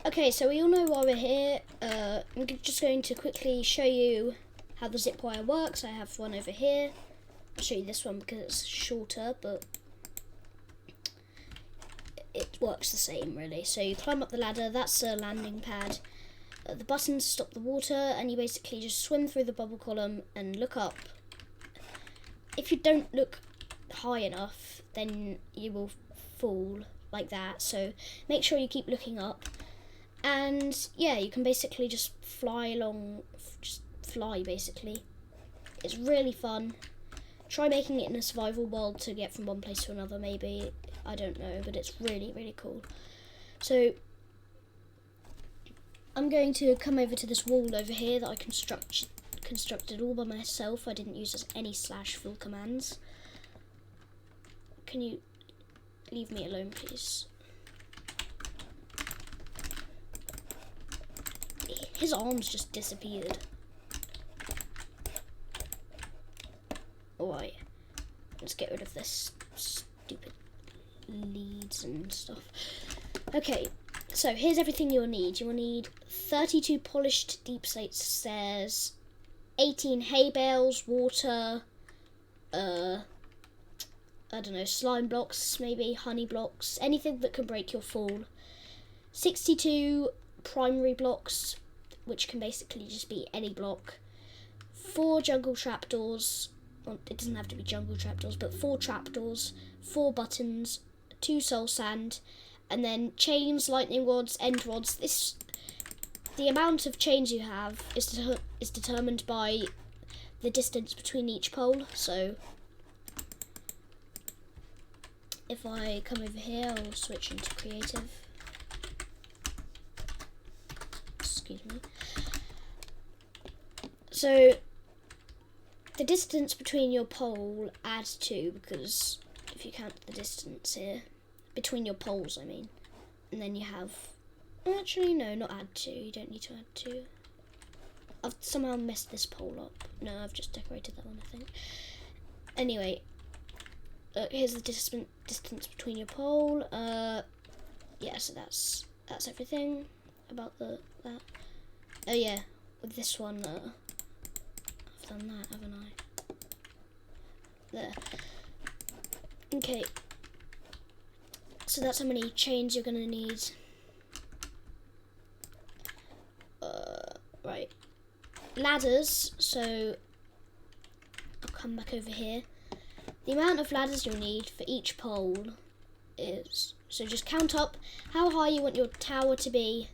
Okay, so we all know why we're here. I'm just going to quickly show you how the ZIPWIRE works. I have one over here. I'll show you this one because it's shorter, but it works the same really. So you climb up the ladder, that's a landing pad. The buttons stop the water, and you basically just swim through the bubble column and look up. If you don't look high enough, then you will fall like that. So make sure you keep looking up. And yeah, you can basically just fly along, just fly basically. It's really fun. Try making it in a survival world to get from one place to another maybe. I don't know, but it's really, really cool. So I'm going to come over to this wall over here that I constructed all by myself. I didn't use any /full commands. Can you leave me alone, please? His arms just disappeared. Alright, let's get rid of this stupid leads and stuff. Okay, so here's everything you'll need. You will need 32 polished deep slate stairs, 18 hay bales, water, I don't know, slime blocks, maybe honey blocks, anything that can break your fall. 62 primary blocks, which can basically just be any block. 4 jungle trapdoors. Well, it doesn't have to be jungle trapdoors, but 4 trapdoors, 4 buttons, 2 soul sand, and then chains, lightning rods, end rods. The amount of chains you have is determined by the distance between each pole. So if I come over here, I'll switch into creative. Excuse me. So the distance between your pole, add 2, because if you count the distance here, between your poles I mean, and then you have, actually no, not add 2, you don't need to add 2. I've somehow messed this pole up. No, I've just decorated that one I think. Anyway, here's the distance between your pole. Yeah, so that's everything about that. Oh yeah, with this one, I've done that, haven't I? There. Okay. So that's how many chains you're gonna need. Right. Ladders, so I'll come back over here. The amount of ladders you'll need for each pole is, so just count up how high you want your tower to be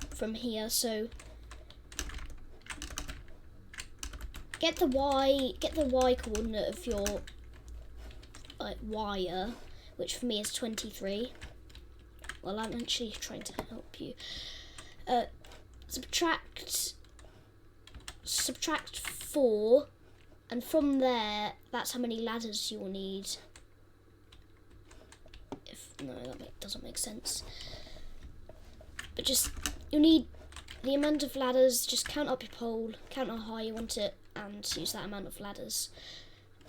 from here. So get the y coordinate of your wire, which for me is 23. Well, I'm actually trying to help you. Subtract 4, and from there, that's how many ladders you will need. No, that doesn't make sense. But just, you'll need the amount of ladders. Just count up your pole, count how high you want it, and use that amount of ladders.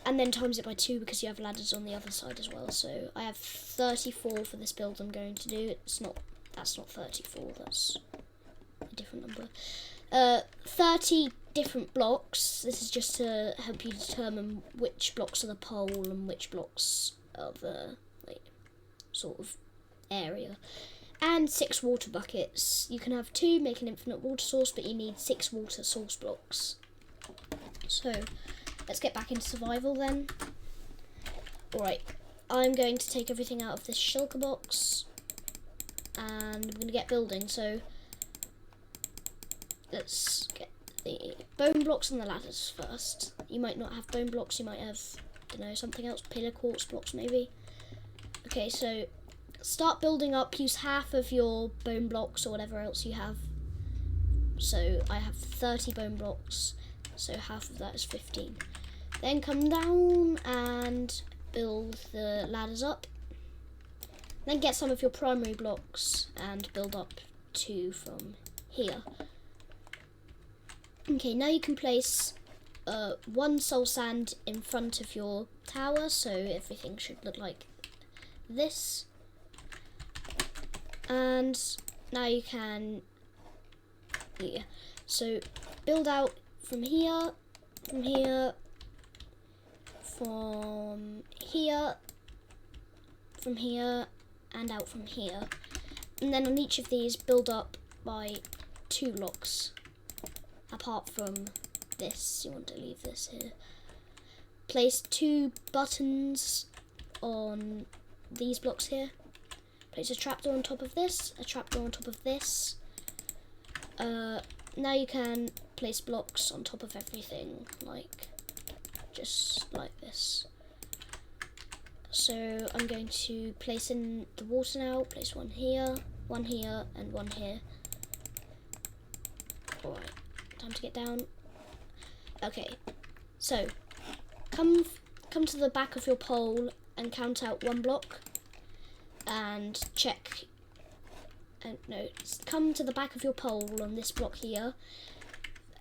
And then times it by 2 because you have ladders on the other side as well. So I have 34 for this build I'm going to do. That's not 34, that's a different number. 30 different blocks. This is just to help you determine which blocks are the pole and which blocks are the sort of area. And 6 water buckets. You can have 2, make an infinite water source, but you need 6 water source blocks. So let's get back into survival then. Alright, I'm going to take everything out of this shulker box and I'm going to get building. So let's get the bone blocks and the ladders first. You might not have bone blocks, you might have, I don't know, something else, pillar quartz blocks maybe. Okay, so start building up, use half of your bone blocks or whatever else you have. So I have 30 bone blocks, so half of that is 15. Then come down and build the ladders up. Then get some of your primary blocks and build up 2 from here. Okay, now you can place 1 soul sand in front of your tower, so everything should look like this. And now you can, yeah, so build out from here, from here, from here, from here, and out from here. And then on each of these, build up by 2 blocks. Apart from this, you want to leave this here. Place 2 buttons on these blocks here. Place a trapdoor on top of this, a trapdoor on top of this. Now you can place blocks on top of everything, like just like this. So I'm going to place in the water now. Place one here, and one here. Alright, time to get down. Okay, so come to the back of your pole and count out 1 block. And check, no, come to the back of your pole on this block here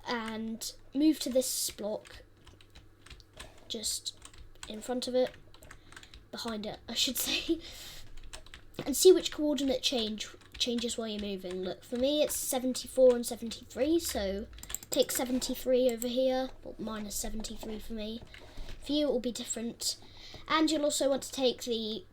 and move to this block just in front of it, behind it I should say, and see which coordinate changes while you're moving. Look, for me it's 74 and 73, so take 73 over here, or minus 73 for me. For you it will be different, and you'll also want to take the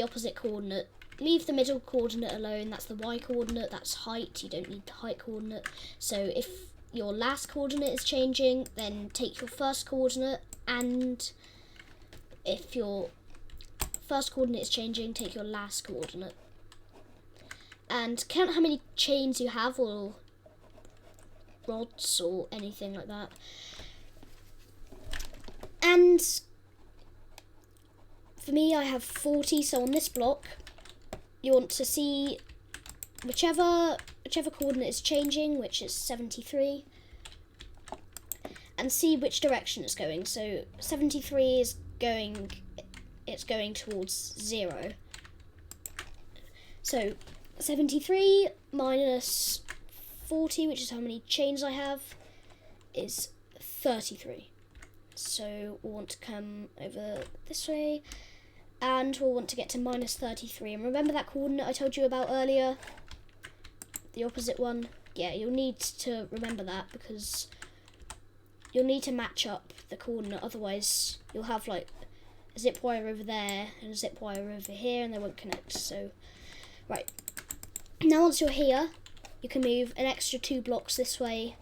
opposite coordinate. Leave the middle coordinate alone, that's the y coordinate, that's height, you don't need the height coordinate. So if your last coordinate is changing, then take your first coordinate, and if your first coordinate is changing, take your last coordinate. And count how many chains you have, or rods, or anything like that. And for me, I have 40, so on this block, you want to see whichever coordinate is changing, which is 73, and see which direction it's going. So 73 is going, it's going towards 0. So 73 minus 40, which is how many chains I have, is 33. So we'll want to come over this way, and we'll want to get to minus 33. And remember that coordinate I told you about earlier? The opposite one? Yeah, you'll need to remember that, because you'll need to match up the coordinate, otherwise you'll have like a zip wire over there and a zip wire over here, and they won't connect. So, right. Now once you're here, you can move an extra 2 blocks this way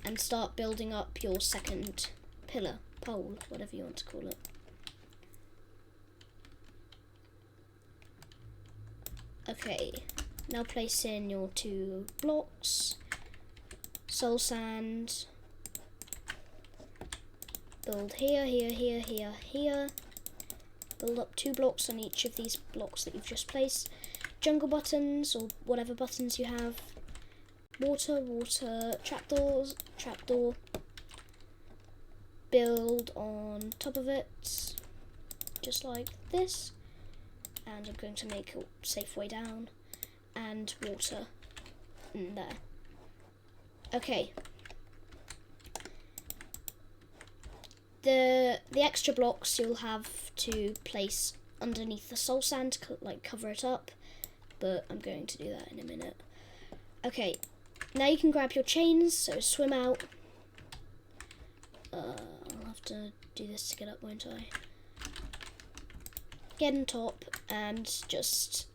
and start building up your second pillar, pole, whatever you want to call it. Okay, now place in your 2 blocks, soul sand, build here, here, here, here, here, build up 2 blocks on each of these blocks that you've just placed, jungle buttons, or whatever buttons you have, water, water, trapdoors, trapdoor, build on top of it, just like this, and I'm going to make a safe way down, and water in there. Okay. The extra blocks you'll have to place underneath the soul sand to like cover it up, but I'm going to do that in a minute. Okay, now you can grab your chains, so swim out. I'll have to do this to get up, won't I? Get on top and just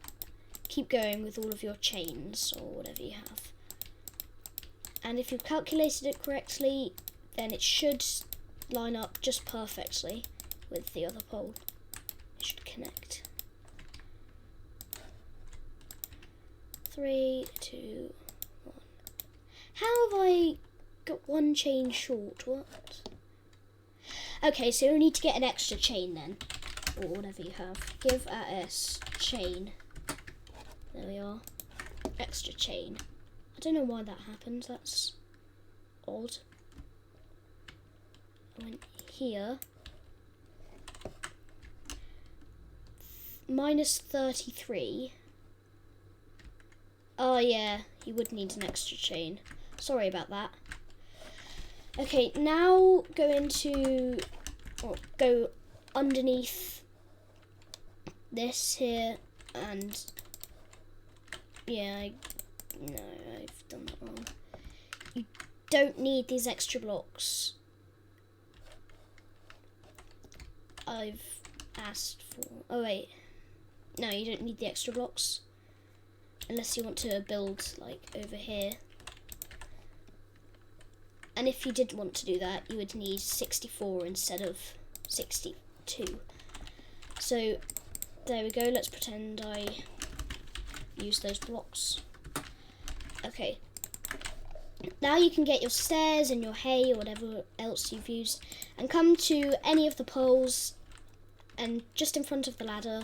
keep going with all of your chains, or whatever you have. And if you've calculated it correctly, then it should line up just perfectly with the other pole. It should connect. 3, 2, 1. How have I got 1 chain short? What? Okay, so you need to get an extra chain then, or whatever you have. Give AS chain. There we are. Extra chain. I don't know why that happened. That's odd. I went here. Minus 33. Oh yeah, you would need an extra chain. Sorry about that. Okay, now go into, or go underneath this here and Yeah, no, I've done that wrong. You don't need these extra blocks. I've asked for... Oh, wait. No, you don't need the extra blocks. Unless you want to build, like, over here. And if you did want to do that, you would need 64 instead of 62. So, there we go. Let's pretend I use those blocks. Okay. Now you can get your stairs and your hay or whatever else you've used and come to any of the poles and just in front of the ladder,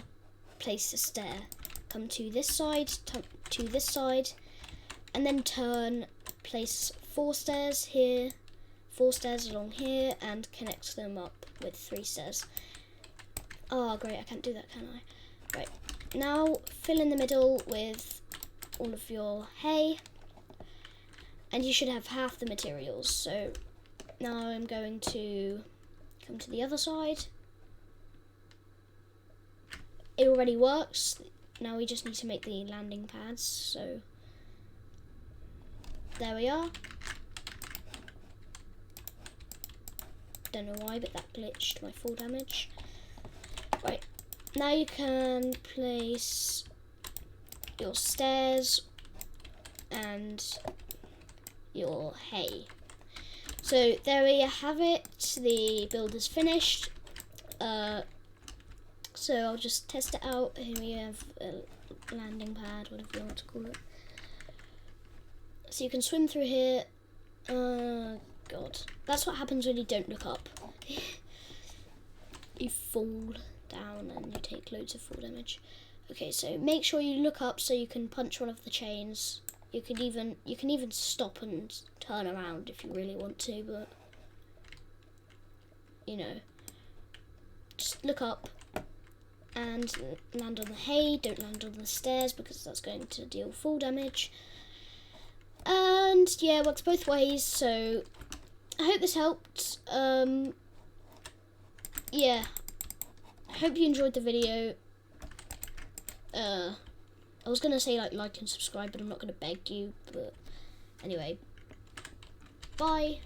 place a stair. Come to this side, to this side, and then turn, place 4 stairs here, 4 stairs along here, and connect them up with 3 stairs. Oh, great, I can't do that, can I? Right, now fill in the middle with all of your hay, and you should have half the materials. So now I'm going to come to the other side. It already works. Now we just need to make the landing pads. So there we are. Don't know why, but that glitched my full damage. Right, now you can place your stairs and your hay. So there we have it. The build is finished. So I'll just test it out. Here we have a landing pad, whatever you want to call it. So you can swim through here. God, that's what happens when you don't look up. You fall down and you take loads of fall damage. Okay, so make sure you look up so you can punch one of the chains. You can even stop and turn around if you really want to, but you know, just look up and land on the hay. Don't land on the stairs because that's going to deal full damage. And yeah, it works both ways. So I hope this helped. Yeah, I hope you enjoyed the video. I was gonna say like and subscribe, but I'm not gonna beg you. But anyway, bye.